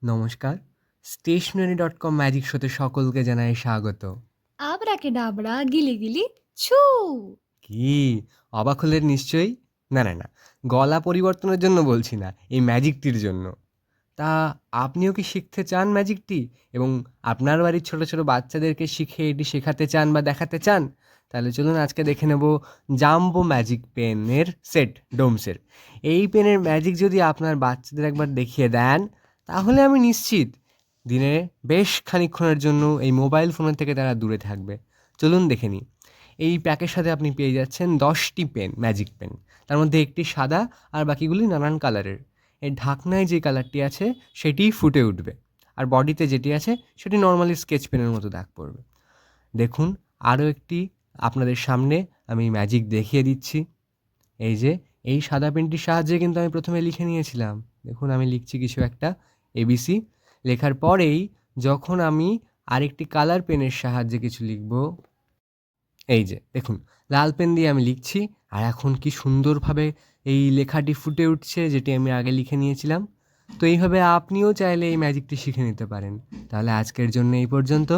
নমস্কার। stationery.com magic শোতে সকলকে জানাই স্বাগত। আবরাকেডাবরা, গিলি ছু! কি অবাক হলেন নিশ্চয়ই? না, গলা পরিবর্তনের জন্য বলছি না, এই ম্যাজিকটির জন্য। তা আপনিও কি শিখতে চান ম্যাজিকটি এবং আপনার বাড়ির ছোট বাচ্চাদেরকে শিখে এটি শেখাতে চান বা দেখাতে চান? তাহলে চলুন আজকে দেখে নেব জাম্বো ম্যাজিক পেনের সেট ডোমসের। এই পেনের ম্যাজিক যদি আপনার বাচ্চাদের একবার দেখিয়ে দেন, তাহলে আমি নিশ্চিত দিনে বেশ খানিকক্ষণের জন্য এই মোবাইল ফোনের থেকে তারা দূরে থাকবে। চলুন দেখে নিই। এই প্যাকের সাথে আপনি পেয়ে যাচ্ছেন 10টি পেন, ম্যাজিক পেন। তার মধ্যে একটি সাদা আর বাকিগুলি নানান কালারের। এর ঢাকনায় যে কালারটি আছে সেটিই ফুটে উঠবে, আর বডিতে যেটি আছে সেটি নর্মালি স্কেচ পেনের মতো দাগ পড়বে। দেখুন আরও একটি আপনাদের সামনে আমি ম্যাজিক দেখিয়ে দিচ্ছি। এই যে এই সাদা পেনটির সাহায্যে কিন্তু আমি প্রথমে লিখে নিয়েছিলাম। দেখুন আমি লিখছি কিছু একটা এবিসি। লেখার পরেই যখন আমি আরেকটি কালার পেনের সাহায্যে কিছু লিখব, এই যে দেখুন লাল পেন দিয়ে আমি লিখছি, আর এখন কি সুন্দরভাবে এই লেখাটি ফুটে উঠছে যেটি আমি আগে লিখে নিয়েছিলাম। তো এইভাবে আপনিও চাইলে এই ম্যাজিকটি শিখে নিতে পারেন। তাহলে আজকের জন্য এই পর্যন্ত।